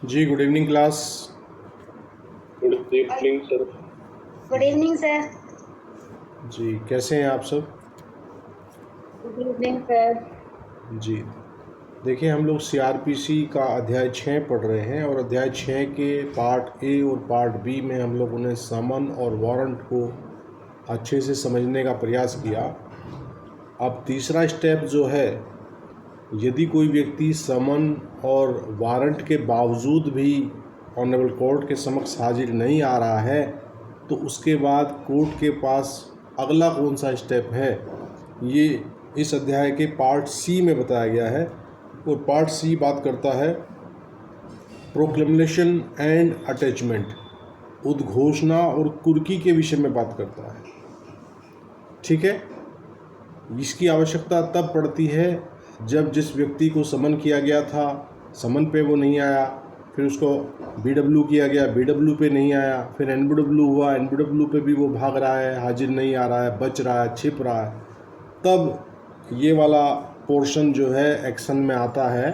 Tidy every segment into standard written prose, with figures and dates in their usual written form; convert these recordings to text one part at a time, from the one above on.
जी, good evening class. Good evening sir. Good evening sir. जी, कैसे हैं आप सब? Good evening sir. जी, देखिए हम लोग सीआरपीसी का अध्याय 6 पढ़ रहे हैं और अध्याय 6 के पार्ट ए और पार्ट बी में हम लोगों ने समन और वारंट को अच्छे से समझने का प्रयास किया। अब तीसरा स्टेप जो है, यदि कोई व्यक्ति समन और वारंट के बावजूद भी ऑनरेबल कोर्ट के समक्ष हाजिर नहीं आ रहा है, तो उसके बाद कोर्ट के पास अगला कौन सा स्टेप है, ये इस अध्याय के पार्ट सी में बताया गया है। और पार्ट सी बात करता है प्रोक्लेमेशन एंड अटैचमेंट, उद्घोषणा और कुर्की के विषय में बात करता है। ठीक है, इसकी आवश्यकता तब पड़ती है जब जिस व्यक्ति को समन किया गया था, समन पे वो नहीं आया, फिर उसको बीडब्ल्यू किया गया, बीडब्ल्यू पे नहीं आया, फिर एनबीडब्ल्यू हुआ, एनबीडब्ल्यू पे भी वो भाग रहा है, हाजिर नहीं आ रहा है, बच रहा है, छिप रहा है, तब ये वाला पोर्शन जो है एक्शन में आता है।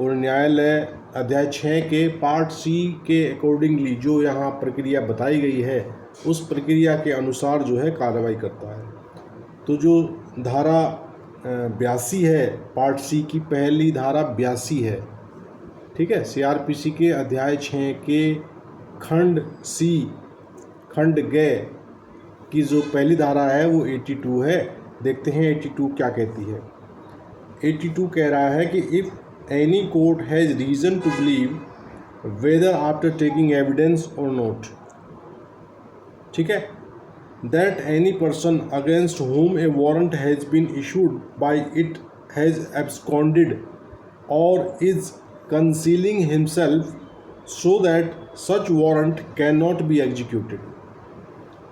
और न्यायालय अध्याय 6 के पार्ट सी के अकॉर्डिंगली जो यहाँ प्रक्रिया बताई गई है, उस प्रक्रिया के अनुसार जो है कार्रवाई करता है। तो जो धारा 82 है, पार्ट सी की पहली धारा 82 है। ठीक है, सीआरपीसी के अध्याय 6 के खंड सी, खंड ग की जो पहली धारा है वो 82 है। देखते हैं 82 क्या कहती है। 82 कह रहा है कि if any court has reason to believe whether after taking evidence और नॉट, ठीक है, that any person against whom a warrant has been issued by it has absconded or is concealing himself so that such warrant cannot be executed.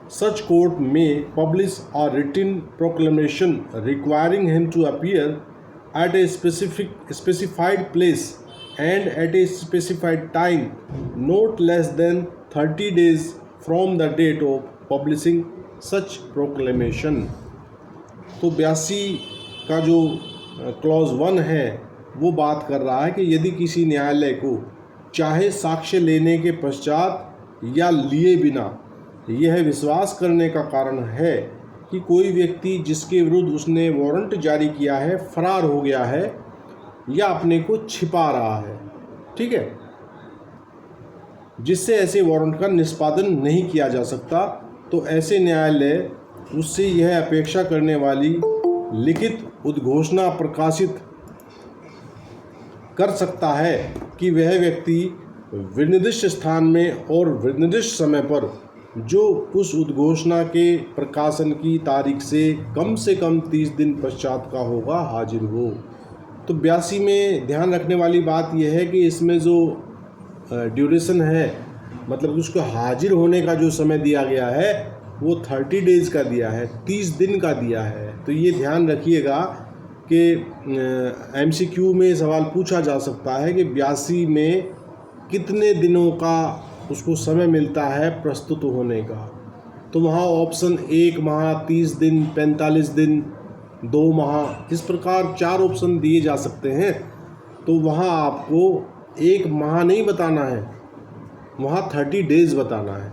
Such court may publish a written proclamation requiring him to appear at a specified place and at a specified time not less than 30 days from the date of publishing such proclamation. तो 82 का जो clause 1 है वो बात कर रहा है कि यदि किसी न्यायालय को चाहे साक्ष्य लेने के पश्चात या लिए बिना यह विश्वास करने का कारण है कि कोई व्यक्ति जिसके विरुद्ध उसने वारंट जारी किया है फरार हो गया है या अपने को छिपा रहा है, ठीक है, जिससे ऐसे वारंट का निष्पादन नहीं किया जा सकता, तो ऐसे न्यायालय उससे यह अपेक्षा करने वाली लिखित उद्घोषणा प्रकाशित कर सकता है कि वह व्यक्ति विनिर्दिष्ट स्थान में और विनिर्दिष्ट समय पर जो उस उद्घोषणा के प्रकाशन की तारीख से कम 30 दिन पश्चात का होगा हाजिर हो। तो 82 में ध्यान रखने वाली बात यह है कि इसमें जो ड्यूरेशन है, मतलब उसको हाजिर होने का जो समय दिया गया है वो 30 डेज़ का दिया है, 30 दिन का दिया है। तो ये ध्यान रखिएगा कि एमसीक्यू में सवाल पूछा जा सकता है कि 82 में कितने दिनों का उसको समय मिलता है प्रस्तुत होने का। तो वहाँ ऑप्शन 1 माह, 30 दिन, 45 दिन, 2 माह, इस प्रकार 4 ऑप्शन दिए जा सकते हैं। तो वहाँ आपको 1 माह नहीं बताना है, वहाँ 30 डेज़ बताना है,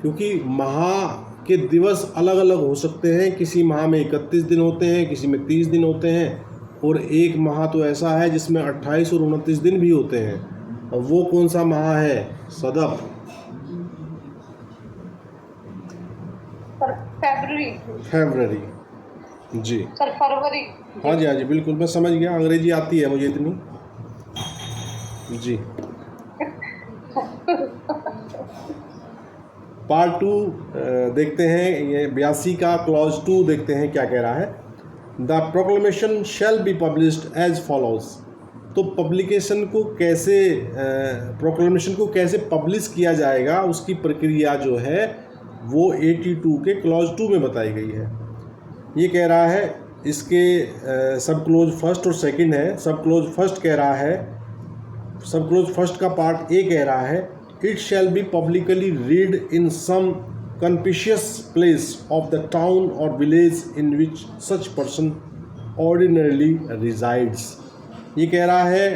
क्योंकि माह के दिवस अलग अलग हो सकते हैं। किसी माह में 31 दिन होते हैं, किसी में 30 दिन होते हैं, और एक माह तो ऐसा है जिसमें 28 और 29 दिन भी होते हैं। और वो कौन सा माह है सदफ? फरवरी जी सर, फरवरी। हाँ जी, हाँ जी, बिल्कुल, मैं समझ गया, अंग्रेजी आती है मुझे इतनी जी। पार्ट 2 देखते हैं, ये 82 का क्लॉज 2 देखते हैं क्या कह रहा है। The proclamation shall be published as follows. तो पब्लिकेशन को कैसे, प्रोक्लेमेशन को कैसे पब्लिश किया जाएगा, उसकी प्रक्रिया जो है वो 82 के क्लॉज 2 में बताई गई है। ये कह रहा है, इसके सब क्लोज फर्स्ट और सेकंड है। सब क्लोज फर्स्ट कह रहा है, सब क्लोज फर्स्ट का पार्ट ए कह रहा है, it shall be publicly read in some conspicuous place of the town or village in which such person ordinarily resides। ये कह रहा है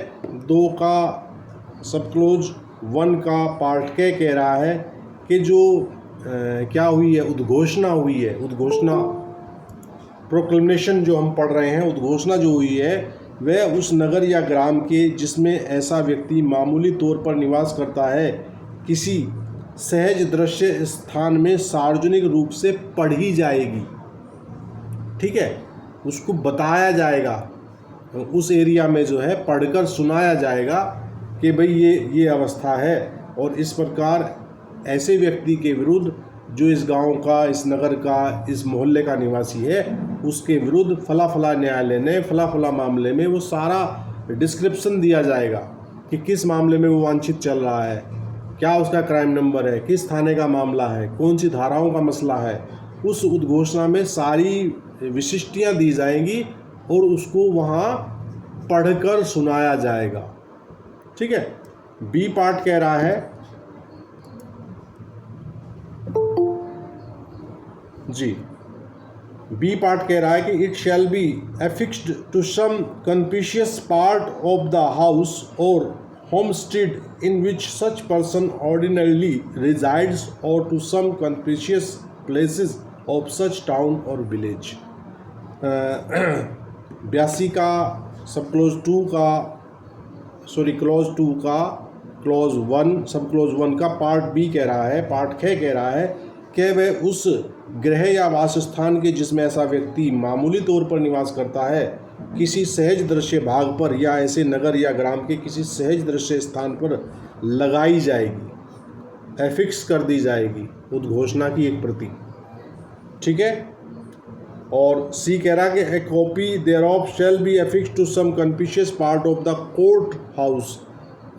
2 का सब क्लोज 1 का पार्ट के कह रहा है कि जो क्या हुई है, उद्घोषणा हुई है, उद्घोषणा प्रोक्लेमेशन जो हम पढ़ रहे हैं, उद्घोषणा जो हुई है वह उस नगर या ग्राम के जिसमें ऐसा व्यक्ति मामूली तौर पर निवास करता है किसी सहज दृश्य स्थान में सार्वजनिक रूप से पढ़ी जाएगी। ठीक है, उसको बताया जाएगा, उस एरिया में जो है पढ़कर सुनाया जाएगा कि भाई ये अवस्था है, और इस प्रकार ऐसे व्यक्ति के विरुद्ध जो इस गांव का, इस नगर का, इस मोहल्ले का निवासी है, उसके विरुद्ध फला फला न्यायालय ने फला फला मामले में वो सारा डिस्क्रिप्शन दिया जाएगा कि किस मामले में वो वांछित चल रहा है, क्या उसका क्राइम नंबर है, किस थाने का मामला है, कौन सी धाराओं का मसला है। उस उद्घोषणा में सारी विशिष्टियाँ दी जाएंगी और उसको वहाँ पढ़कर सुनाया जाएगा। ठीक है। बी पार्ट कह रहा है जी, बी पार्ट कह रहा है कि it shall be affixed to some conspicuous part of the house और homestead in which such person ordinarily resides और to some conspicuous places of such town और विलेज। 82 का सब क्लोज 2 का क्लॉज 2 का क्लॉज 1 सब क्लॉज 1 का part B कह रहा है, पार्ट ख कह रहा है कि वह उस गृह या वासस्थान के जिसमें ऐसा व्यक्ति मामूली तौर पर निवास करता है किसी सहज दृश्य भाग पर या ऐसे नगर या ग्राम के किसी सहज दृश्य स्थान पर लगाई जाएगी, एफिक्स कर दी जाएगी उद्घोषणा की एक प्रति। ठीक है। और सी कह रहा है कि a copy thereof shall be affixed to some conspicuous part of the court house,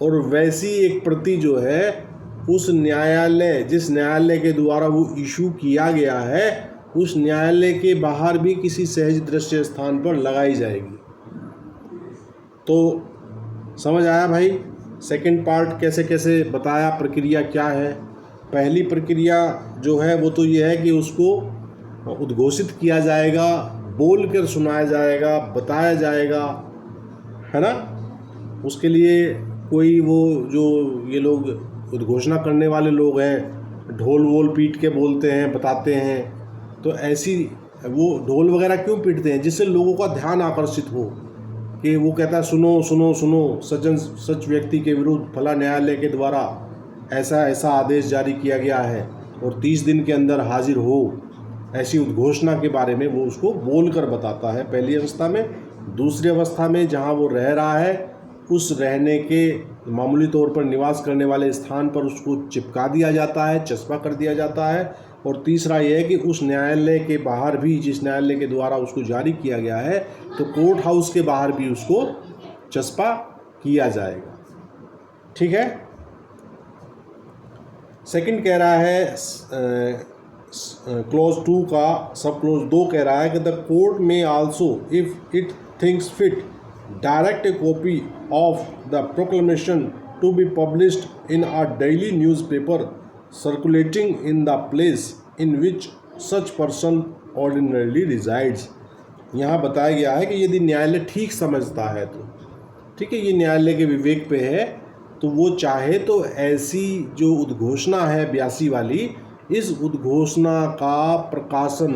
और वैसी एक प्रति जो है उस न्यायालय, जिस न्यायालय के द्वारा वो इशू किया गया है, उस न्यायालय के बाहर भी किसी सहज दृश्य स्थान पर लगाई जाएगी। तो समझ आया भाई सेकंड पार्ट कैसे कैसे बताया, प्रक्रिया क्या है। पहली प्रक्रिया जो है वो तो ये है कि उसको उद्घोषित किया जाएगा, बोल कर सुनाया जाएगा, बताया जाएगा, है ना। उसके लिए कोई वो जो ये लोग उद्घोषणा करने वाले लोग हैं, ढोल वोल पीट के बोलते हैं, बताते हैं, तो ऐसी वो ढोल वगैरह क्यों पीटते हैं? जिससे लोगों का ध्यान आकर्षित हो कि वो कहता है सुनो सुनो सुनो, सच व्यक्ति के विरुद्ध फला न्यायालय के द्वारा ऐसा ऐसा आदेश जारी किया गया है और 30 दिन के अंदर हाजिर हो, ऐसी उद्घोषणा के बारे में वो उसको बोल कर बताता है पहली अवस्था में। दूसरी अवस्था में जहाँ वो रह रहा है उस रहने के मामूली तौर पर निवास करने वाले स्थान पर उसको चिपका दिया जाता है, चस्पा कर दिया जाता है। और तीसरा ये है कि उस न्यायालय के बाहर भी, जिस न्यायालय के द्वारा उसको जारी किया गया है, तो कोर्ट हाउस के बाहर भी उसको चस्पा किया जाएगा। ठीक है। सेकंड कह रहा है क्लॉज 2 का सब क्लॉज 2 कह रहा है कि द कोर्ट में also if it thinks fit direct A copy of the proclamation to be published in a daily newspaper circulating in the place in which such person ordinarily resides। यहाँ बताया गया है कि यदि न्यायालय ठीक समझता है तो ठीक है, ये न्यायालय के विवेक पे है, तो वो चाहे तो ऐसी जो उद्घोषणा है 82 वाली, इस उद्घोषणा का प्रकाशन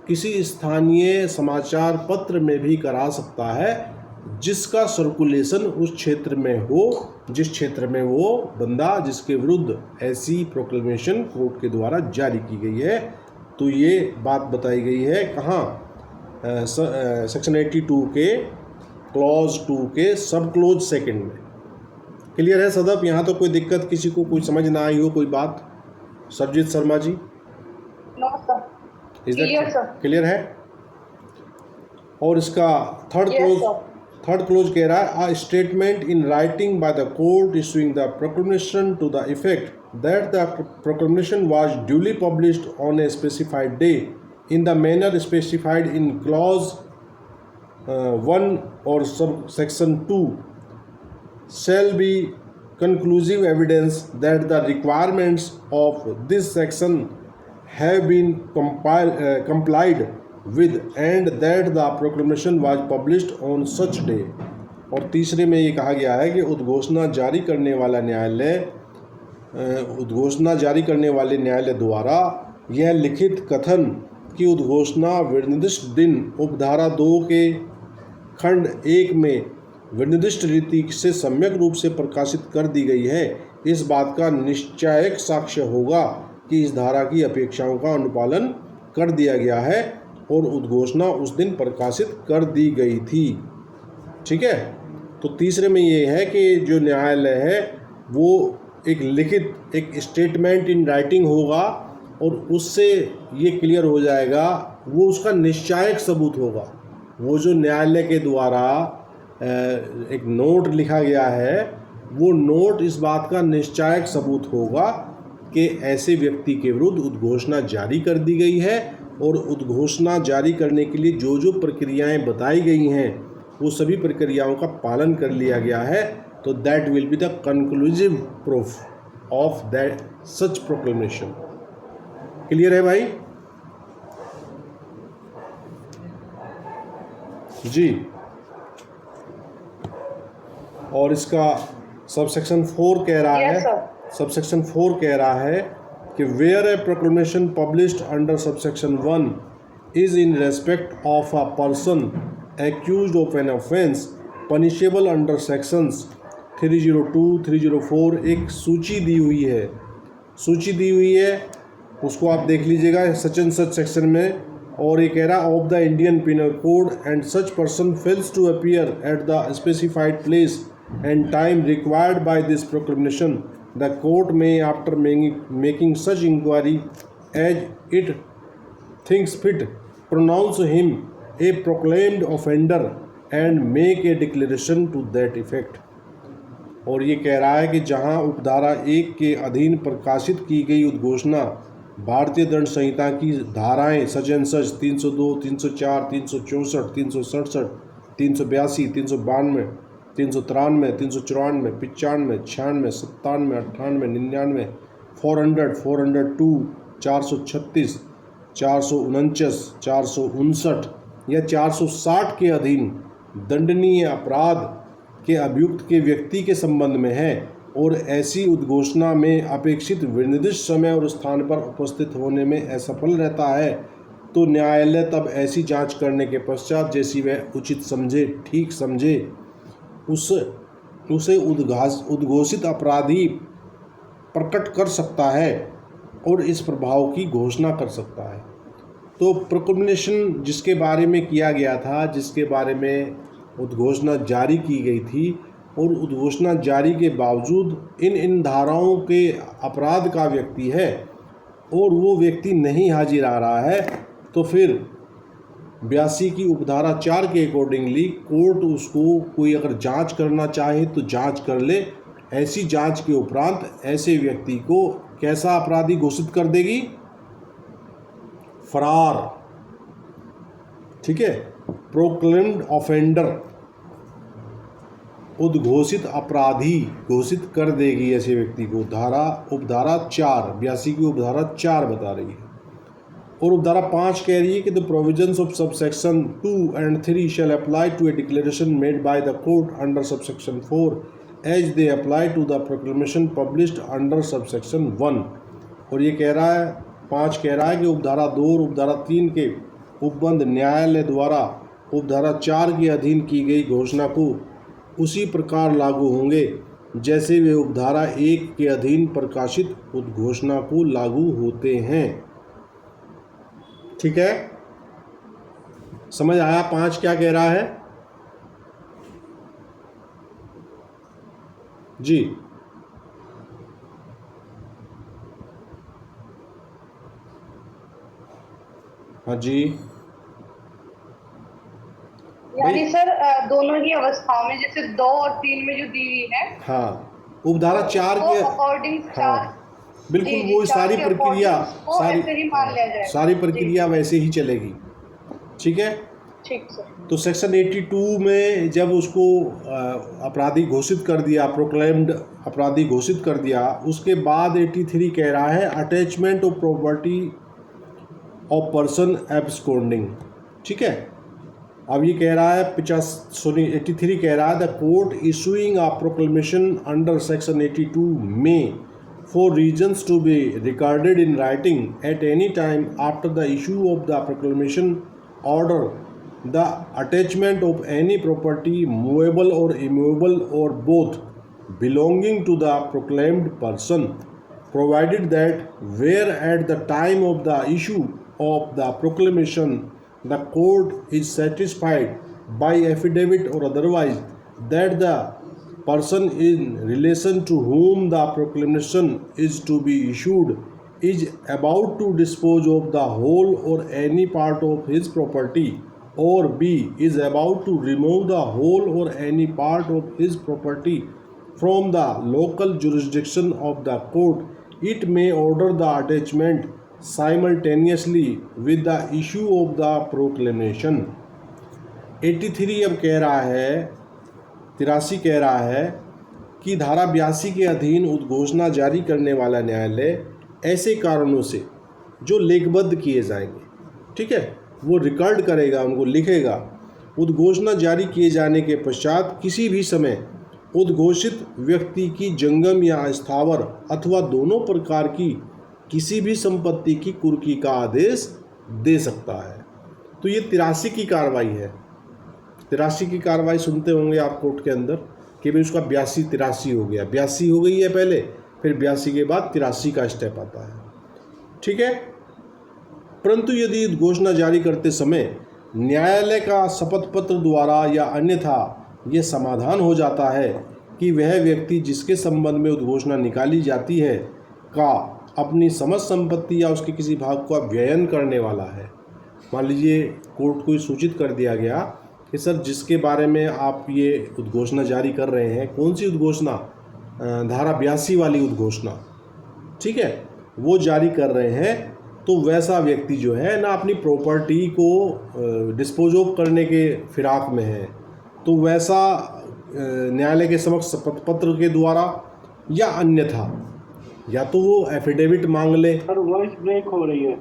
किसी स्थानीय समाचार पत्र में भी करा सकता है जिसका सर्कुलेशन उस क्षेत्र में हो, जिस क्षेत्र में वो बंदा जिसके विरुद्ध ऐसी प्रोक्लेमेशन कोर्ट के द्वारा जारी की गई है। तो ये बात बताई गई है कहाँ, सेक्शन 82 के क्लॉज 2 के सब क्लोज सेकंड में। क्लियर है सदब? यहाँ तो कोई दिक्कत किसी को कोई समझ ना आई हो कोई बात? सरजीत शर्मा जी, क्लियर है? और इसका थर्ड क्लोज कह रहा है, a statement in writing by the court issuing the proclamation to the effect that the proclamation was duly published on a specified day in the manner specified in clause 1 और subsection 2 shall be conclusive evidence that the requirements of this section have been complied with and that the proclamation was published on such day। और तीसरे में ये कहा गया है कि उद्घोषणा जारी करने वाले न्यायालय द्वारा यह लिखित कथन कि उद्घोषणा विनिर्दिष्ट दिन उपधारा 2 के खंड 1 में विनिर्दिष्ट रीति से सम्यक रूप से प्रकाशित कर दी गई है, इस बात का निश्चायक साक्ष्य होगा कि इस धारा की अपेक्षाओं का अनुपालन कर दिया गया है और उद्घोषणा उस दिन प्रकाशित कर दी गई थी। ठीक है, तो तीसरे में ये है कि जो न्यायालय है वो एक लिखित एक स्टेटमेंट इन राइटिंग होगा और उससे ये क्लियर हो जाएगा, वो उसका निश्चायक सबूत होगा। वो जो न्यायालय के द्वारा एक नोट लिखा गया है, वो नोट इस बात का निश्चायक सबूत होगा कि ऐसे व्यक्ति के विरुद्ध उद्घोषणा जारी कर दी गई है और उद्घोषणा जारी करने के लिए जो जो प्रक्रियाएं बताई गई हैं वो सभी प्रक्रियाओं का पालन कर लिया गया है। तो that will be the conclusive proof of that such proclamation. Clear है भाई जी। और इसका सबसेक्शन 4 कह रहा Yes, है, sir. सबसेक्शन 4 कह रहा है कि where a proclamation published under subsection 1 is in respect of a person accused of an offence punishable under sections 302 304 एक सूची दी हुई है, उसको आप देख लीजिएगा सच एंड सच सेक्शन में। और ये कह रहा of the Indian penal code and such person fails to appear at the specified place and time required by this proclamation the court may after making such inquiry as it thinks fit pronounce him a proclaimed offender and make a declaration to that effect. और ये कह रहा है कि जहां उपधारा 1 के अधीन प्रकाशित की गई उद्घोषणा भारतीय दंड संहिता की धाराएं सच एंड सच 302 304 364 367 382 392 393 394 95 96 97 98 99 400 402 436 449 459 या 460 के अधीन दंडनीय अपराध के अभियुक्त के व्यक्ति के संबंध में है और ऐसी उद्घोषणा में अपेक्षित विनिर्दिष्ट समय और स्थान पर उपस्थित होने में असफल रहता है, तो न्यायालय तब ऐसी जांच करने के पश्चात जैसी वह उचित समझे, ठीक समझे, उसे उद्घोषित अपराधी प्रकट कर सकता है और इस प्रभाव की घोषणा कर सकता है। तो प्रोक्लेमेशन जिसके बारे में किया गया था, जिसके बारे में उद्घोषणा जारी की गई थी और उद्घोषणा जारी के बावजूद इन धाराओं के अपराध का व्यक्ति है और वो व्यक्ति नहीं हाजिर आ रहा है, तो फिर 82 की उपधारा 4 के अकॉर्डिंगली कोर्ट उसको कोई अगर जांच करना चाहे तो जांच कर ले। ऐसी जांच के उपरांत ऐसे व्यक्ति को कैसा अपराधी घोषित कर देगी? फरार। ठीक है, प्रोक्लेम्ड ऑफेंडर, उद्घोषित अपराधी घोषित कर देगी ऐसे व्यक्ति को। उपधारा 4 82 की उपधारा 4 बता रही है। और उपधारा 5 कह रही है कि the provisions of subsection 2 and 3 shall apply to a declaration made by the court under subsection 4 as they apply to the proclamation published under subsection 1। और ये कह रहा है 5 कह रहा है कि उपधारा 2 और उपधारा 3 के उपबंध न्यायालय द्वारा उपधारा 4 के अधीन की गई घोषणा को उसी प्रकार लागू होंगे जैसे वे उपधारा 1 के अधीन प्रकाशित उद्घोषणा को लागू होते हैं। ठीक है, समझ आया 5 क्या कह रहा है जी? हाँ जी, यानी सर दोनों ही अवस्थाओं में जैसे 2 और 3 में जो दी हुई है, हाँ उपधारा 4 के अकॉर्डिंग हाँ बिल्कुल वो सारी प्रक्रिया सारी प्रक्रिया वैसे ही चलेगी। ठीक है, ठीक सर। तो सेक्शन 82 में जब उसको अपराधी घोषित कर दिया, प्रोक्लेम्ड अपराधी घोषित कर दिया, उसके बाद 83 कह रहा है attachment of property of person absconding. ठीक है, अब ये कह रहा है 83 कह रहा है the court issuing a proclamation under section 82 में for reasons to be recorded in writing at any time after the issue of the proclamation order the attachment of any property movable और इमूवेबल और both belonging to the proclaimed person, provided that where at the time of the issue of the proclamation the court is satisfied by affidavit or otherwise that the person in relation to whom the proclamation is to be issued is about to dispose of the whole or any part of his property, or B is about to remove the whole or any part of his property from the local jurisdiction of the court, it may order the attachment simultaneously with the issue of the proclamation. 83 अब कह रहा है 83 कह रहा है कि धारा 82 के अधीन उद्घोषणा जारी करने वाला न्यायालय ऐसे कारणों से जो लेखबद्ध किए जाएंगे, ठीक है, वो रिकॉर्ड करेगा, उनको लिखेगा, उद्घोषणा जारी किए जाने के पश्चात किसी भी समय उद्घोषित व्यक्ति की जंगम या स्थावर अथवा दोनों प्रकार की किसी भी संपत्ति की कुर्की का आदेश दे सकता है। तो ये 83 की कार्रवाई है। 83 की कार्रवाई सुनते होंगे आप कोर्ट के अंदर कि भाई उसका 82 83 हो गया, 82 हो गई है पहले, फिर 82 के बाद 83 का स्टेप आता है, ठीक है। परंतु यदि उद्घोषणा जारी करते समय न्यायालय का शपथ पत्र द्वारा या अन्यथा ये समाधान हो जाता है कि वह व्यक्ति जिसके संबंध में उद्घोषणा निकाली जाती है का अपनी समस्त संपत्ति या उसके किसी भाग का व्ययन करने वाला है। मान लीजिए कोर्ट को सूचित कर दिया गया कि सर जिसके बारे में आप ये उद्घोषणा जारी कर रहे हैं, कौन सी उद्घोषणा, धारा 82 वाली उद्घोषणा, ठीक है, वो जारी कर रहे हैं, तो वैसा व्यक्ति जो है ना अपनी प्रॉपर्टी को डिस्पोज ऑफ करने के फिराक में है, तो वैसा न्यायालय के समक्ष शपथ पत्र के द्वारा या अन्यथा या तो वो एफिडेविट मांग ले। सर वॉइस ब्रेक हो रही है।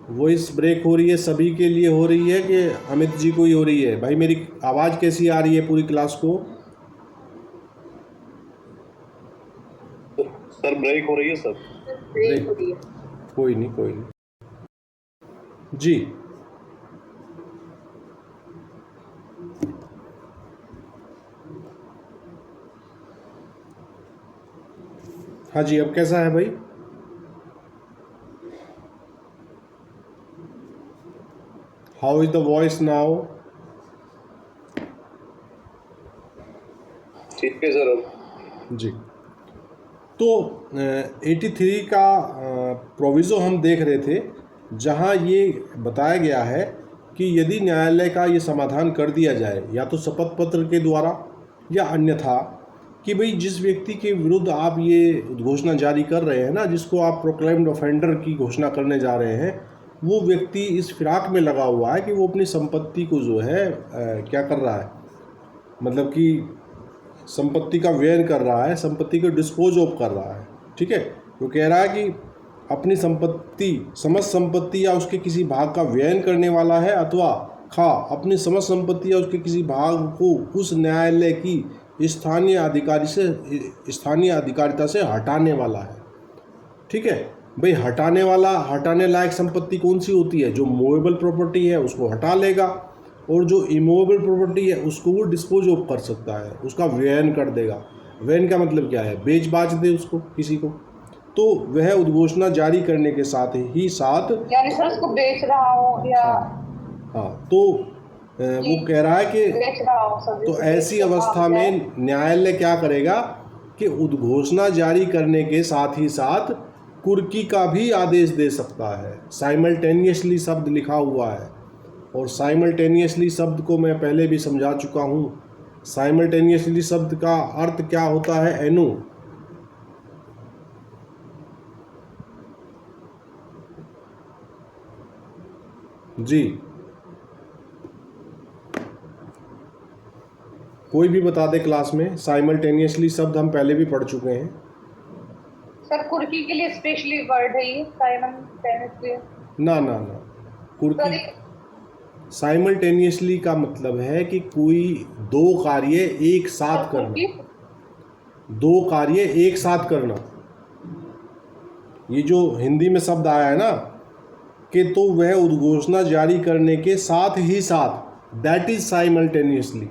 वॉइस ब्रेक हो रही है, सभी के लिए हो रही है कि अमित जी को ही हो रही है? भाई मेरी आवाज़ कैसी आ रही है पूरी क्लास को? सर ब्रेक हो रही है सर। ब्रेक हो रही है। कोई नहीं कोई नहीं जी। हाँ जी, अब कैसा है भाई? How is the voice now? ठीक है सर। अब जी, तो 83 का प्रोविज़ो हम देख रहे थे जहाँ ये बताया गया है कि यदि न्यायालय का ये समाधान कर दिया जाए या तो शपथ पत्र के द्वारा या अन्यथा कि भाई जिस व्यक्ति के विरुद्ध आप ये घोषणा जारी कर रहे हैं ना, जिसको आप प्रोक्लेम्ड ऑफेंडर की घोषणा करने जा रहे हैं, वो व्यक्ति इस फिराक में लगा हुआ है कि वो अपनी संपत्ति को जो है क्या कर रहा है, मतलब कि संपत्ति का व्यय कर रहा है, संपत्ति को डिस्पोज ऑफ कर रहा है, ठीक है। वो कह रहा है कि अपनी संपत्ति, समस्त संपत्ति या उसके किसी भाग का व्ययन करने वाला है, अथवा खा अपनी समस्त संपत्ति या उसके किसी भाग को उस न्यायालय की स्थानीय अधिकारिता से हटाने वाला है, ठीक है। भाई हटाने वाला, हटाने लायक संपत्ति कौन सी होती है? जो मूवेबल प्रॉपर्टी है उसको हटा लेगा, और जो इमूवेबल प्रॉपर्टी है उसको वो डिस्पोज ऑफ कर सकता है, उसका व्ययन कर देगा। व्ययन का मतलब क्या है? बेच बाच दे उसको किसी को। तो वह उद्घोषणा जारी करने के साथ ही साथ, यानी सर उसको बेच रहा हूँ या हाँ, तो वो कह रहा है कि बेच रहा हूँ सर। तो ऐसी अवस्था में न्यायालय क्या करेगा कि उद्घोषणा जारी करने के साथ ही साथ कुर्की का भी आदेश दे सकता है। साइमल्टेनियसली शब्द लिखा हुआ है, और साइमल्टेनियसली शब्द को मैं पहले भी समझा चुका हूँ। साइमल्टेनियसली शब्द का अर्थ क्या होता है? एनो, जी कोई भी बता दे क्लास में। साइमल्टेनियसली शब्द हम पहले भी पढ़ चुके हैं सर। कुर्की के लिए स्पेशली वर्ड है ये साइमल्टेनियसली? ना ना ना, कुर्की साइमल्टेनियसली का मतलब है कि कोई दो कार्य एक साथ करना, दो कार्य एक साथ करना। ये जो हिंदी में शब्द आया है ना कि तो वह उद्घोषणा जारी करने के साथ ही साथ, दैट इज साइमल्टेनियसली।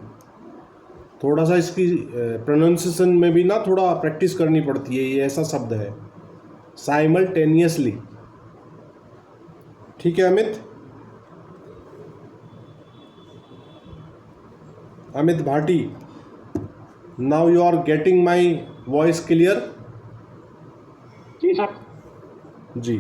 थोड़ा सा इसकी प्रोनाउंसिएशन में भी ना थोड़ा प्रैक्टिस करनी पड़ती है, ये ऐसा शब्द है साइमल्टेनियसली। ठीक है Amit? Amit Bhati, now you are getting my voice clear? जी सर। जी।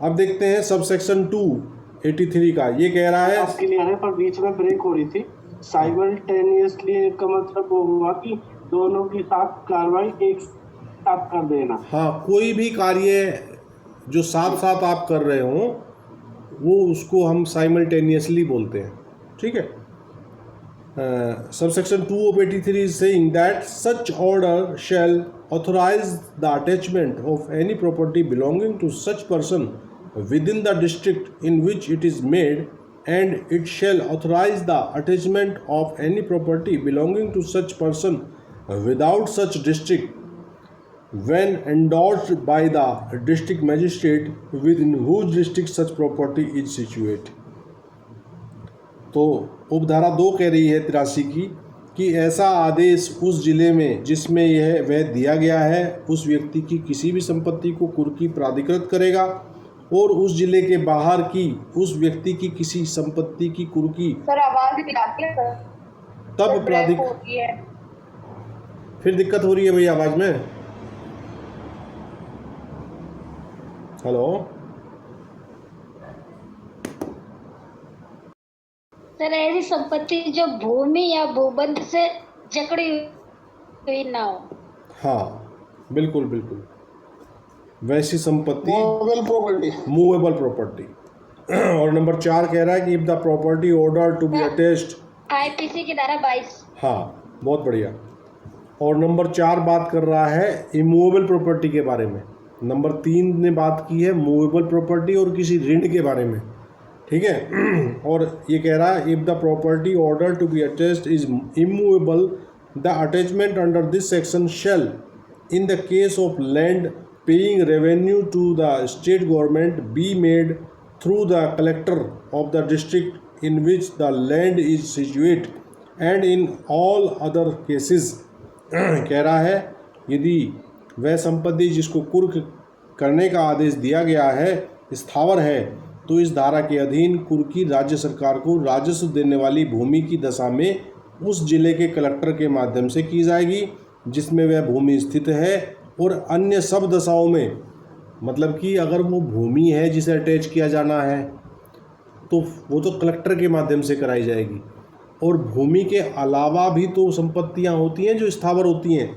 अब देखते हैं सब सेक्शन 283 का। ये कह रहा है, आपके लिए पर बीच में ब्रेक हो रही थी। साइमल्टेनियसली का मतलब वो हुआ कि दोनों की साथ कार्रवाई एक साथ कर देना। हाँ, कोई भी कार्य जो साथ साथ आप कर रहे हो वो उसको हम साइमल्टेनियसली बोलते हैं। ठीक है। Subsection 283 is saying that such order shall authorize the attachment of any property belonging to such person within the district in which it is made, and it shall authorize the attachment of any property belonging to such person without such district when endorsed by the district magistrate within whose district such property is situated। तो उपधारा 2 कह रही है 83 की कि ऐसा आदेश उस जिले में जिसमें यह वह दिया गया है उस व्यक्ति की किसी भी संपत्ति को कुर्की प्राधिकृत करेगा, और उस जिले के बाहर की उस व्यक्ति की किसी संपत्ति की कुर्की सर आवाज भी आती है सर, तब ब्रेक होती है। फिर दिक्कत हो रही है भैया आवाज में। हेलो सर, ऐसी संपत्ति जो भूमि या भूबंध से जकड़ी हुई ना हो। हाँ, बिल्कुल बिल्कुल, वैसी संपत्ति मूवेबल प्रॉपर्टी। और नंबर 4 कह रहा है कि if the property order to be attached, IPC की धारा 22। हाँ बहुत बढ़िया। और नंबर 4 बात कर रहा है इमूवेबल प्रॉपर्टी के बारे में। नंबर 3 ने बात की है मूवेबल प्रॉपर्टी और किसी ऋण के बारे में। ठीक है। और ये कह रहा है if the property order to be attached is immovable, the attachment under this section shall in the case of land paying revenue to the state government be made through the collector of the district in which the land is situate and in all other cases. कह रहा है यदि वह संपत्ति जिसको कुर्क करने का आदेश दिया गया है स्थावर है तो इस धारा के अधीन कुर्की राज्य सरकार को राजस्व देने वाली भूमि की दशा में उस जिले के कलेक्टर के माध्यम से की जाएगी जिसमें वह भूमि स्थित है, और अन्य सब दशाओं में, मतलब कि अगर वो भूमि है जिसे अटैच किया जाना है तो वो तो कलेक्टर के माध्यम से कराई जाएगी। और भूमि के अलावा भी तो संपत्तियां होती हैं जो स्थावर होती हैं,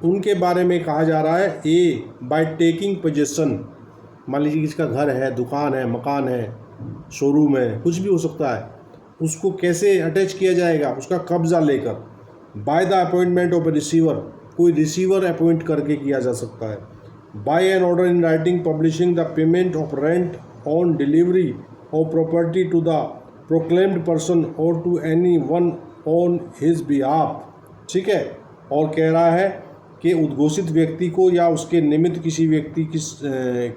उनके बारे में कहा जा रहा है ए बाय टेकिंग पोजेसन। मान लीजिए किसका घर है, दुकान है, मकान है, शोरूम है, कुछ भी हो सकता है, उसको कैसे अटैच किया जाएगा, उसका कब्जा लेकर। By the appointment of a receiver, कोई रिसीवर अपॉइंट करके किया जा सकता है। By an order in writing publishing the payment of rent on delivery of property to the proclaimed person or to any one on his behalf. ठीक है। और कह रहा है कि उद्घोषित व्यक्ति को या उसके निमित्त किसी व्यक्ति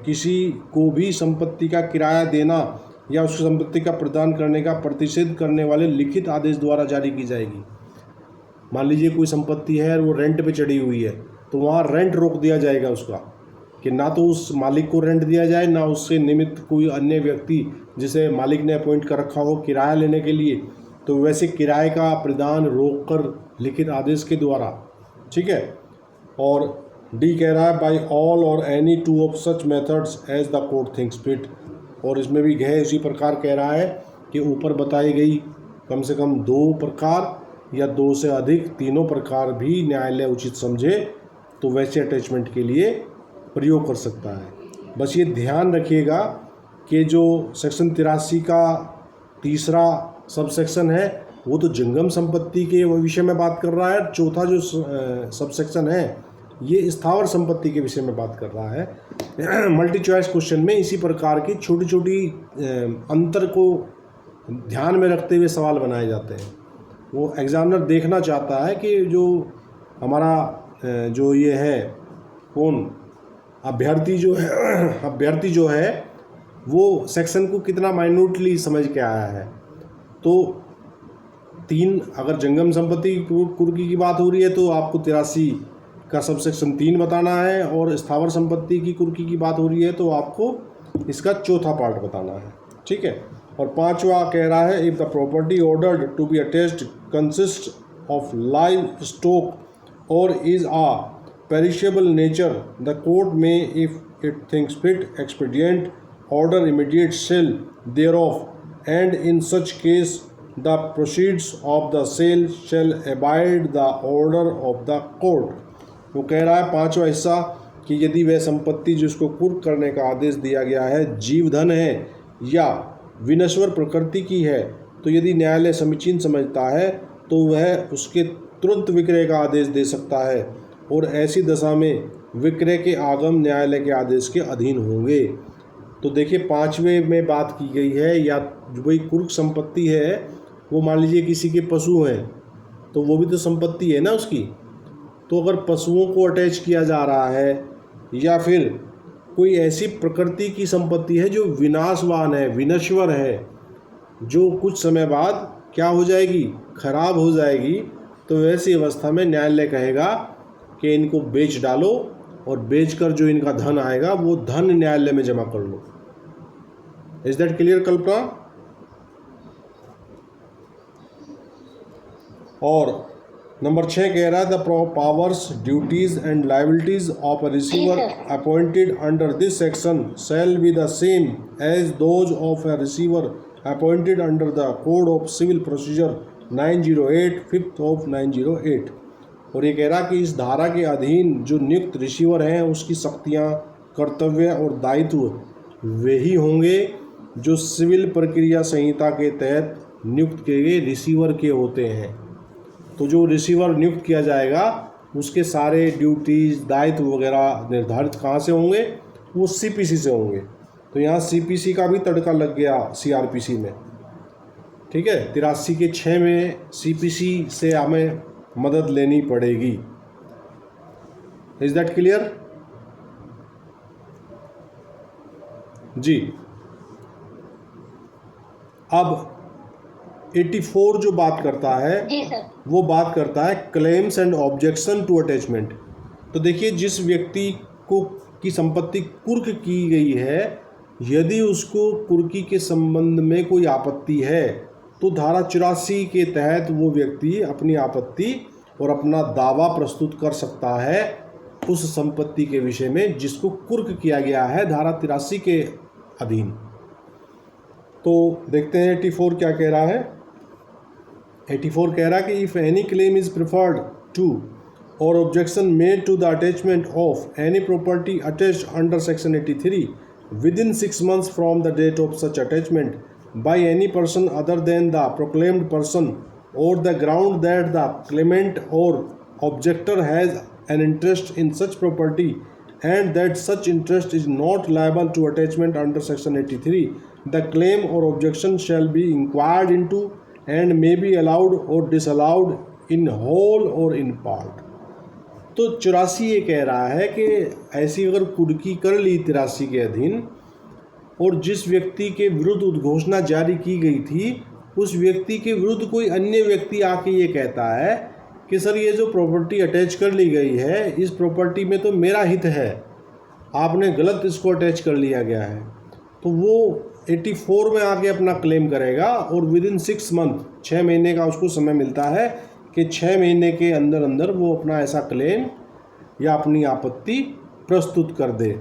किसी को भी संपत्ति का किराया देना या उसकी संपत्ति का प्रदान करने का प्रतिषेध करने वाले लिखित आदेश द्वारा जारी की जाएगी। मान लीजिए कोई संपत्ति है और वो रेंट पे चढ़ी हुई है तो वहाँ रेंट रोक दिया जाएगा उसका, कि ना तो उस मालिक को रेंट दिया जाए ना उससे निमित्त कोई अन्य व्यक्ति जिसे मालिक ने अपॉइंट कर रखा हो किराया लेने के लिए, तो वैसे किराए का प्रदान रोक कर लिखित आदेश के द्वारा। ठीक है। और डी कह रहा है बाय ऑल और any two of such methods as the court thinks fit. और इसमें भी गए उसी प्रकार कह रहा है कि ऊपर बताई गई कम से कम 2 प्रकार या 2 से अधिक 3 प्रकार भी न्यायालय उचित समझे तो वैसे अटैचमेंट के लिए प्रयोग कर सकता है। बस ये ध्यान रखिएगा कि जो सेक्शन 83 का तीसरा सब सेक्शन है वो तो जंगम संपत्ति के विषय में बात कर रहा है, चौथा जो सब सेक्शन है ये स्थावर संपत्ति के विषय में बात कर रहा है। मल्टी चॉइस क्वेश्चन में इसी प्रकार की छोटी छोटी अंतर को ध्यान में रखते हुए सवाल बनाए जाते हैं। वो एग्ज़ामिनर देखना चाहता है कि जो हमारा जो ये है कौन अभ्यर्थी जो है वो सेक्शन को कितना माइन्यूटली समझ के आया है। तो 3 अगर जंगम संपत्ति कुर्की की बात हो रही है तो आपको 83 का सबसेक्शन 3 बताना है, और स्थावर संपत्ति की कुर्की की बात हो रही है तो आपको इसका चौथा पार्ट बताना है। ठीक है। और 5वां कह रहा है if the property ordered to be attached consist of livestock or is a perishable nature the court may if it thinks fit expedient order immediate sale thereof and in such case the proceeds of the sale shall abide the order of the court। वो कह रहा है 5वां हिस्सा कि यदि वह संपत्ति जिसको कुर्क करने का आदेश दिया गया है जीवधन है या विनश्वर प्रकृति की है, तो यदि न्यायालय समीचीन समझता है तो वह उसके तुरंत विक्रय का आदेश दे सकता है, और ऐसी दशा में विक्रय के आगम न्यायालय के आदेश के अधीन होंगे। तो देखिए 5वें में बात की गई है, या वही कुर्क संपत्ति है वो मान लीजिए किसी के पशु हैं तो वो भी तो संपत्ति है ना उसकी। तो अगर पशुओं को अटैच किया जा रहा है या फिर कोई ऐसी प्रकृति की संपत्ति है जो विनाशवान है, विनश्वर है, जो कुछ समय बाद क्या हो जाएगी, खराब हो जाएगी, तो वैसी अवस्था में न्यायालय कहेगा कि इनको बेच डालो और बेचकर जो इनका धन आएगा वो धन न्यायालय में जमा कर लो। Is that clear Kalpana? और नंबर 6 कह रहा है the powers duties and liabilities of a receiver appointed under this section shall be the same as those of a receiver appointed under the code of civil procedure 908 5th of 908। और ये कह रहा कि इस धारा के अधीन जो नियुक्त रिसीवर हैं उसकी शक्तियाँ, कर्तव्य और दायित्व वही होंगे जो सिविल प्रक्रिया संहिता के तहत नियुक्त किए गए रिसीवर के होते हैं। तो जो रिसीवर नियुक्त किया जाएगा उसके सारे ड्यूटीज़, दायित्व वगैरह निर्धारित कहाँ से होंगे, वो सीपीसी से होंगे। तो यहाँ सीपीसी का भी तड़का लग गया सीआरपीसी में। ठीक है। 83 के 6 में सीपीसी से हमें मदद लेनी पड़ेगी। Is that clear? जी। अब 84 जो बात करता है जी सर। वो बात करता है claims and objection to attachment. तो देखिए जिस व्यक्ति को की संपत्ति कुर्क की गई है, यदि उसको कुर्की के संबंध में कोई आपत्ति है तो धारा 84 के तहत वो व्यक्ति अपनी आपत्ति और अपना दावा प्रस्तुत कर सकता है उस संपत्ति के विषय में जिसको कुर्क किया गया है धारा 83 के अधीन। तो देखते हैं 84 क्या कह रहा है। 84 कह रहा है कि if any claim is preferred to or objection made to the attachment of any property attached under section 83 within 6 months from the date of such attachment by any person other than the proclaimed person or the ground that the claimant or objector has an interest in such property and that such interest is not liable to attachment under section 83, the claim or objection shall be inquired into and may be allowed or disallowed in whole or in part। तो 84 ये कह रहा है कि ऐसी अगर कुर्की कर ली 83 के अधीन और जिस व्यक्ति के विरुद्ध उद्घोषणा जारी की गई थी उस व्यक्ति के विरुद्ध कोई अन्य व्यक्ति आके ये कहता है कि सर ये जो प्रॉपर्टी अटैच कर ली गई है इस प्रॉपर्टी में तो मेरा हित है, आपने गलत इसको अटैच कर लिया गया है, तो वो 84 में आके अपना क्लेम करेगा और विदिन 6 मंथ 6 महीने का उसको समय मिलता है कि 6 महीने के अंदर अंदर वो अपना ऐसा क्लेम या अपनी आपत्ति प्रस्तुत कर दे।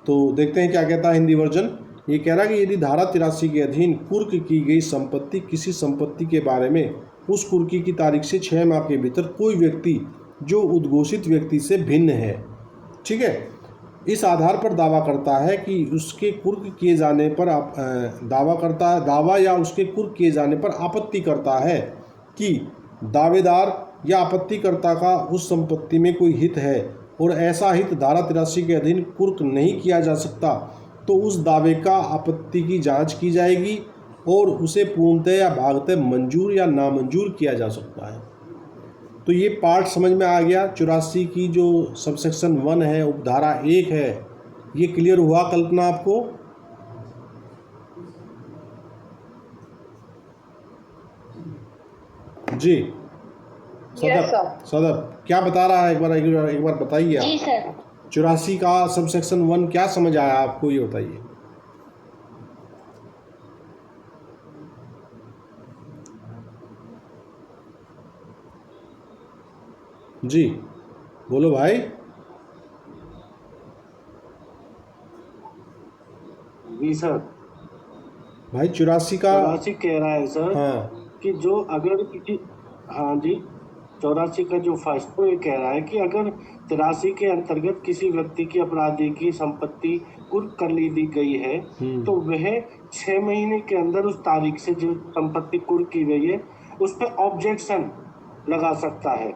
तो देखते हैं क्या कहता है हिंदी वर्जन। ये कह रहा है कि यदि धारा 83 के अधीन कुर्क की गई संपत्ति किसी संपत्ति के बारे में उस कुर्की की तारीख से 6 माह के भीतर कोई व्यक्ति जो उद्घोषित व्यक्ति से भिन्न है, ठीक है, इस आधार पर दावा करता है कि उसके कुर्क किए जाने पर दावा या उसके कुर्क किए जाने पर आपत्ति करता है कि दावेदार या आपत्तिकर्ता का उस संपत्ति में कोई हित है और ऐसा हित धारा 83 के अधीन कुर्क नहीं किया जा सकता, तो उस दावे का आपत्ति की जांच की जाएगी और उसे पूर्णतः या भागतः मंजूर या नामंजूर किया जा सकता है। तो ये पार्ट समझ में आ गया। 84 की जो सबसेक्शन 1 है, उपधारा 1 है, ये क्लियर हुआ कल्पना आपको? जी Yes, sir. सदब क्या बता रहा है? एक बार बताइए जी आप। सर। 84 का सबसेक्शन 1 क्या समझ आया आपको, ये बताइए। जी बोलो भाई। जी सर। भाई 84 का 84 कह रहा है सर हाँ कि जो अगर किसी, हाँ जी, 84 का जो फर्स्ट तो ये कह रहा है कि अगर 83 के अंतर्गत किसी व्यक्ति की अपराधी की संपत्ति कुर्क कर ली दी गई है तो वह 6 महीने के अंदर उस तारीख से जो संपत्ति कुर्क की गई है उस पर ऑब्जेक्शन लगा सकता है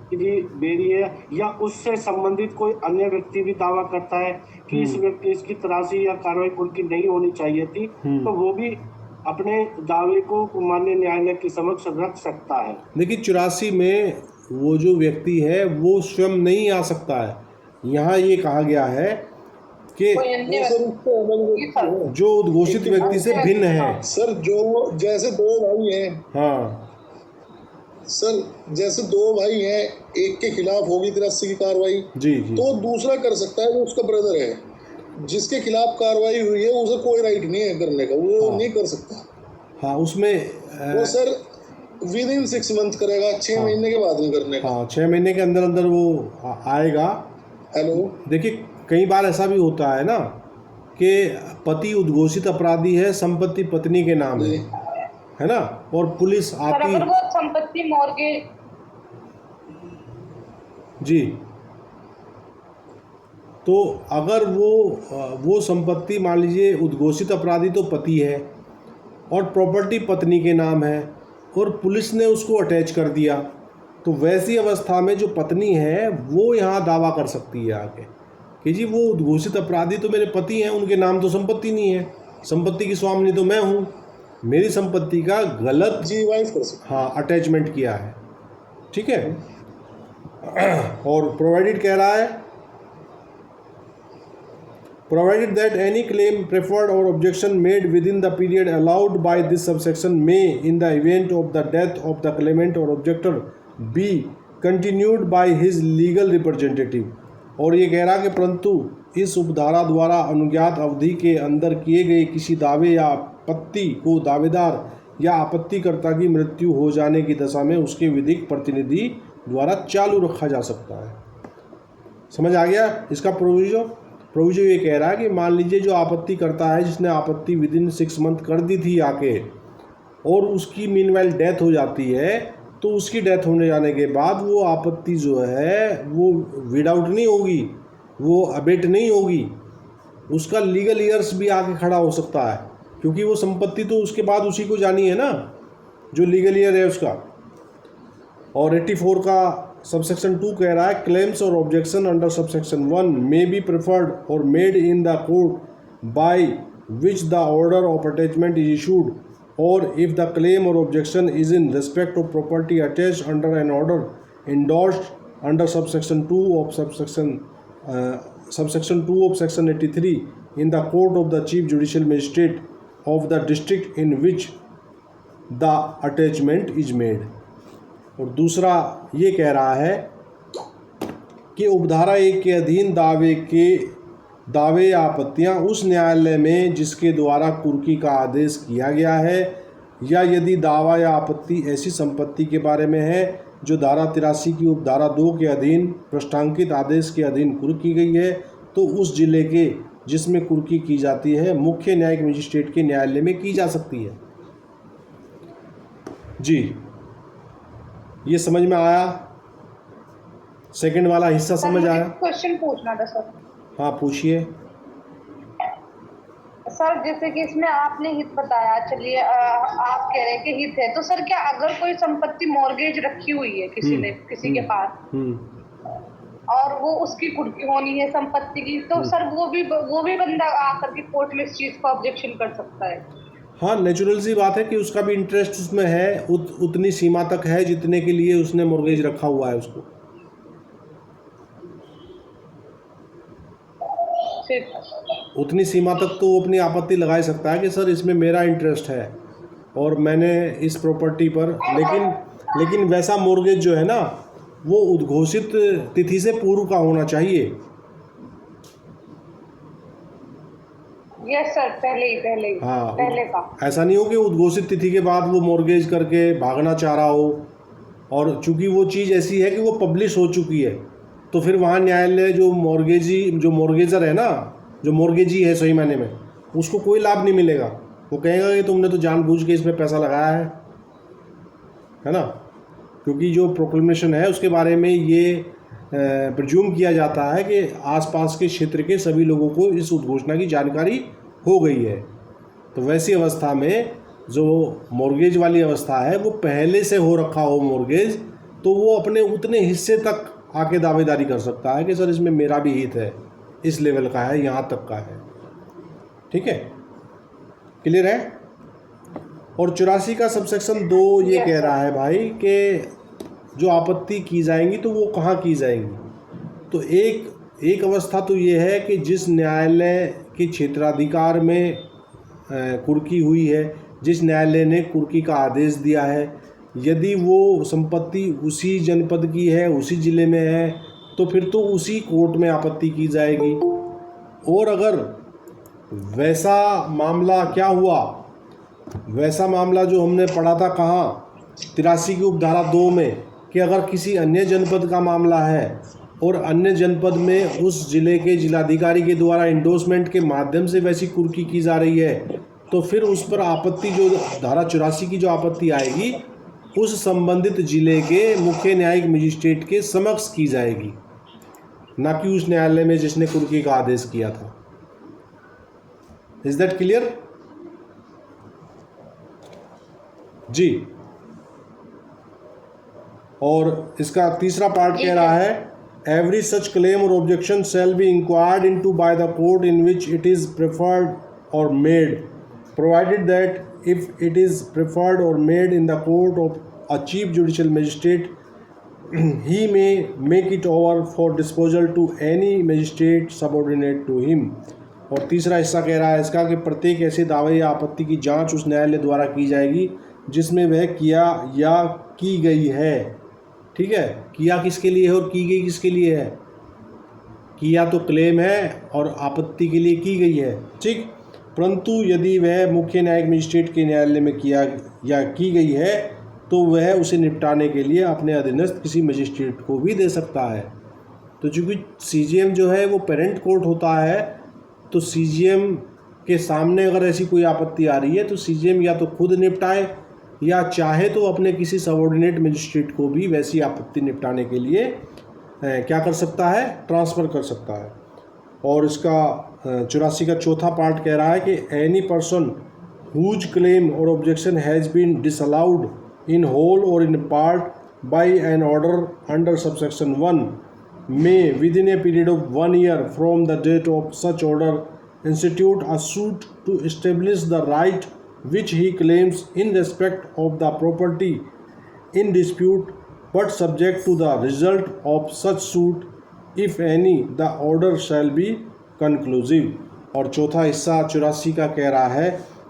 कि जी मेरी है, या उससे संबंधित कोई अन्य व्यक्ति भी दावा करता है कि इस व्यक्ति इसकी तराशी या कार्रवाई कुर्की नहीं होनी चाहिए थी, तो वो भी अपने दावे को माननीय न्यायालय के समक्ष रख सकता है। देखिए 84 में वो जो व्यक्ति है वो स्वयं नहीं आ सकता है। यहाँ ये कहा गया है कि कोई अन्य वो सर उससे अलग व्यक्ति था। जो उद्घोषित व्यक्ति से भिन्न है। सर जो जैसे दो भाई हैं, हाँ सर जैसे दो भाई हैं, एक के खिलाफ होगी 83 की कार्रवाई, जी जी तो दूसरा कर सकता है जो उसका ब्रदर है। जिसके खिलाफ कार्रवाई हुई है उसे कोई राइट नहीं है करने का, वो नहीं कर सकता। हाँ उसमें वो सर विद इन 6 मंथ करेगा, 6 महीने के बाद नहीं करने का। हाँ 6 महीने के अंदर अंदर वो आएगा। हेलो, देखिए कई बार ऐसा भी होता है ना कि पति उद्घोषित अपराधी है, संपत्ति पत्नी के नाम है ना, और पुलिस सर आती। अगर वो संपत्ति मॉर्गेज, जी तो अगर वो संपत्ति मान लीजिए उद्घोषित अपराधी तो पति है और प्रॉपर्टी पत्नी के नाम है और पुलिस ने उसको अटैच कर दिया, तो वैसी अवस्था में जो पत्नी है वो यहाँ दावा कर सकती है आके कि जी वो उद्घोषित अपराधी तो मेरे पति हैं, उनके नाम तो संपत्ति नहीं है, संपत्ति की स्वामिनी तो मैं हूँ, मेरी संपत्ति का गलत जी वाइफ कर सकता। हाँ अटैचमेंट किया है। ठीक है। और प्रोवाइडेड कह रहा है, provided that any claim preferred or objection made within the period allowed by this subsection may in the event of the death of the claimant or objector be continued by his legal representative। और ये कह रहा कि परंतु इस उपधारा द्वारा अनुज्ञात अवधि के अंदर किए गए किसी दावे या आपत्ति को दावेदार या आपत्तिकर्ता की मृत्यु हो जाने की दशा में उसके विधिक प्रतिनिधि द्वारा चालू रखा जा सकता है। समझ आ गया इसका प्रोविजो ये कह रहा है कि मान लीजिए जो आपत्ति करता है, जिसने आपत्ति विद इन 6 मंथ कर दी थी आके, और उसकी मीनवाइल डेथ हो जाती है, तो उसकी डेथ होने जाने के बाद वो आपत्ति जो है वो विदाउट नहीं होगी, वो अबेट नहीं होगी, उसका लीगल ईयर्स भी आके खड़ा हो सकता है, क्योंकि वो संपत्ति तो उसके बाद उसी को जानी है ना, जो लीगल ईयर है उसका। और 84 का सबसेक्शन 2 कह रहा है claims or objection under subsection 1 may be preferred or made in the court by which the order of attachment is issued, और इफ द क्लेम और objection is in respect of property attached under an order endorsed under subsection 2 of subsection 2 of section 83 in the court of the chief judicial magistrate of the district in which the attachment is made. और दूसरा ये कह रहा है कि उपधारा 1 के अधीन दावे या आपत्तियाँ उस न्यायालय में जिसके द्वारा कुर्की का आदेश किया गया है, या यदि दावा या आपत्ति ऐसी संपत्ति के बारे में है जो धारा 83 की उपधारा 2 के अधीन पृष्ठांकित आदेश के अधीन कुर्क की गई है, तो उस जिले के जिसमें कुर्की की जाती है मुख्य न्यायिक मजिस्ट्रेट के न्यायालय में की जा सकती है। जी ये समझ में आया? सेकंड वाला हिस्सा समझ आया? क्वेश्चन पूछना था सर। हाँ पूछिए। सर जैसे कि इसमें आपने हित बताया, चलिए आप कह रहे हैं कि हित है, तो सर क्या अगर कोई संपत्ति मॉर्गेज रखी हुई है किसी ने किसी के पास और वो उसकी कुर्की होनी है संपत्ति की, तो सर वो भी बंदा आकर के कोर्ट में इस चीज का ऑब्जेक्शन कर सकता है? हाँ, नेचुरल सी बात है कि उसका भी इंटरेस्ट उसमें है, उतनी सीमा तक है जितने के लिए उसने मॉर्गेज रखा हुआ है उसको। ठीक है। उतनी सीमा तक तो वो अपनी आपत्ति लगा ही सकता है कि सर इसमें मेरा इंटरेस्ट है और मैंने इस प्रॉपर्टी पर, लेकिन वैसा मॉर्गेज जो है ना वो उद्घोषित तिथि से पूर्व का होना चाहिए। यस सर, पहले ही हाँ, पहले का। ऐसा नहीं हो कि उद्घोषित तिथि के बाद वो मॉर्गेज करके भागना चाह रहा हो, और चूंकि वो चीज़ ऐसी है कि वो पब्लिश हो चुकी है, तो फिर वहाँ न्यायालय जो मॉर्गेजर है ना, जो मॉर्गेजी है सही मायने में, उसको कोई लाभ नहीं मिलेगा। वो कहेगा कि तुमने तो जानबूझ के इसमें पैसा लगाया है ना, क्योंकि जो प्रोक्लेमेशन है उसके बारे में ये प्रज्यूम किया जाता है कि आसपास के क्षेत्र के सभी लोगों को इस उद्घोषणा की जानकारी हो गई है। तो वैसी अवस्था में जो मॉर्गेज वाली अवस्था है वो पहले से हो रखा हो मॉर्गेज, तो वो अपने उतने हिस्से तक आके दावेदारी कर सकता है कि सर इसमें मेरा भी हित है, इस लेवल का है, यहाँ तक का है। ठीक है, क्लियर है। और 84 का सबसेक्शन 2 ये कह रहा है भाई कि जो आपत्ति की जाएंगी तो वो कहाँ की जाएंगी। तो एक अवस्था तो ये है कि जिस न्यायालय के क्षेत्राधिकार में कुर्की हुई है, जिस न्यायालय ने कुर्की का आदेश दिया है, यदि वो संपत्ति उसी जनपद की है, उसी ज़िले में है, तो फिर तो उसी कोर्ट में आपत्ति की जाएगी। और अगर वैसा मामला क्या हुआ, वैसा मामला जो हमने पढ़ा था कहाँ, 83 की उपधारा 2 में, कि अगर किसी अन्य जनपद का मामला है और अन्य जनपद में उस ज़िले के जिलाधिकारी के द्वारा इंडोर्समेंट के माध्यम से वैसी कुर्की की जा रही है, तो फिर उस पर आपत्ति, जो धारा 84 की जो आपत्ति आएगी, उस संबंधित जिले के मुख्य न्यायिक मजिस्ट्रेट के समक्ष की जाएगी, ना कि उस न्यायालय में जिसने कुर्की का आदेश किया था। इज दैट क्लियर जी। और इसका तीसरा पार्ट कह रहा है, एवरी सच क्लेम और objection shall be inquired into by the court in which it is preferred or made, provided that if it is preferred or made in the court of a chief judicial magistrate he may make it over for disposal to any magistrate subordinate to him। और तीसरा हिस्सा कह रहा है इसका कि प्रत्येक ऐसे दावे या आपत्ति की जांच उस न्यायालय द्वारा की जाएगी जिसमें वह किया या की गई है। ठीक है, किया किसके लिए है और की गई किसके लिए है। किया तो क्लेम है और आपत्ति के लिए की गई है, ठीक। परंतु यदि वह मुख्य न्यायिक मजिस्ट्रेट के न्यायालय में किया या की गई है तो वह उसे निपटाने के लिए अपने अधीनस्थ किसी मजिस्ट्रेट को भी दे सकता है। तो चूँकि सीजीएम जो है वो पेरेंट कोर्ट होता है, तो सीजीएम के सामने अगर ऐसी कोई आपत्ति आ रही है तो सीजीएम या तो खुद निपटाए या चाहे तो अपने किसी सबऑर्डिनेट मजिस्ट्रेट को भी वैसी आपत्ति निपटाने के लिए क्या कर सकता है, ट्रांसफ़र कर सकता है। और इसका 84 का चौथा पार्ट कह रहा है कि एनी पर्सन हुज क्लेम और objection has been disallowed in whole or in part by an order under subsection 1 may within a period of 1 year from the date of such order institute a suit to establish the right which he claims in respect of the property in dispute, but subject to the result of such suit, if any, the order shall be conclusive। और चौथा हिस्सा 84 का कह रहा है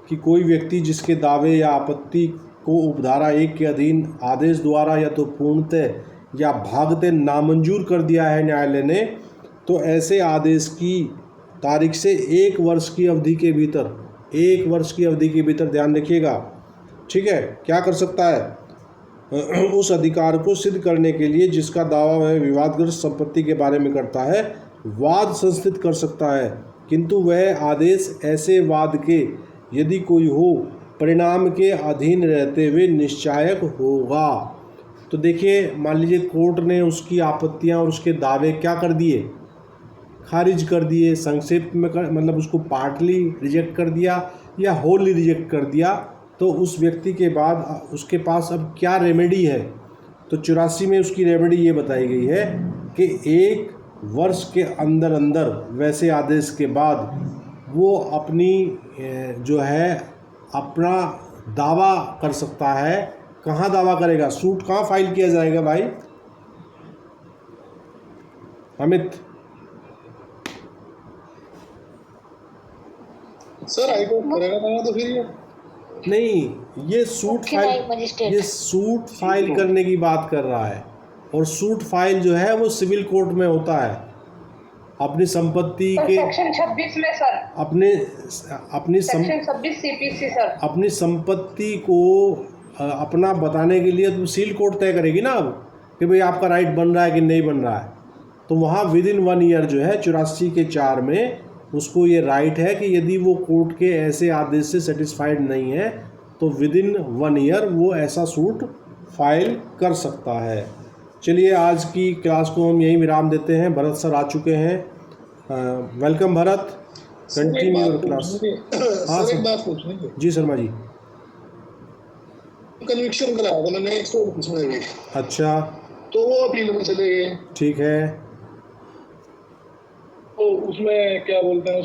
कि कोई व्यक्ति जिसके दावे या आपत्ति को उपधारा 1 के अधीन आदेश द्वारा या तो पूर्णतः या भागते नामंजूर कर दिया है न्यायालय ने, तो ऐसे आदेश की तारीख से 1 वर्ष की अवधि के भीतर, 1 वर्ष की अवधि के भीतर, ध्यान रखिएगा, ठीक है, क्या कर सकता है, उस अधिकार को सिद्ध करने के लिए जिसका दावा वह विवादग्रस्त संपत्ति के बारे में करता है, वाद संस्थित कर सकता है, किंतु वह आदेश ऐसे वाद के यदि कोई हो परिणाम के अधीन रहते हुए निश्चायक होगा। तो देखिए, मान लीजिए कोर्ट ने उसकी आपत्तियां और उसके दावे क्या कर दिए, खारिज कर दिए, संक्षेप में मतलब उसको पार्टली रिजेक्ट कर दिया या होली रिजेक्ट कर दिया, तो उस व्यक्ति के बाद उसके पास अब क्या रेमेडी है। तो 84 में उसकी रेमेडी ये बताई गई है कि 1 वर्ष के अंदर अंदर वैसे आदेश के बाद वो अपनी जो है अपना दावा कर सकता है। कहाँ दावा करेगा? सूट कहाँ फाइल किया जाएगा भाई अमित? सर हाई कोर्ट करेगा ना, तो फिर ये नहीं, ये सूट मुख्य न्यायिक फाइल, मजिस्ट्रेट। ये सूट फाइल करने की बात कर रहा है। और सूट फाइल जो है वो सिविल कोर्ट में होता है। अपनी संपत्ति सर के सेक्शन 26 में सर, अपनी सेक्शन 26 सीपीसी सर। अपनी संपत्ति को अपना बताने के लिए तो सिविल कोर्ट तय करेगी ना अब कि भाई आपका राइट बन रहा है कि नहीं बन रहा है। तो वहाँ विद इन 1 ईयर जो है 84 के 4 में उसको ये राइट है कि यदि वो कोर्ट के ऐसे आदेश से सेटिस्फाइड नहीं है तो विद इन 1 ईयर वो ऐसा सूट फाइल कर सकता है। चलिए आज की क्लास को हम यहीं विराम देते हैं। भरत सर आ चुके हैं। Welcome Bharat, continue your class. हाँ सर एक सर बात पूछनी थी। जी शर्मा जी। कन्विक्शन कराया था मैंने 128 में भी, अच्छा तो वो अपील में चले गए। ठीक है। तो उसमें क्या बोलते हैं,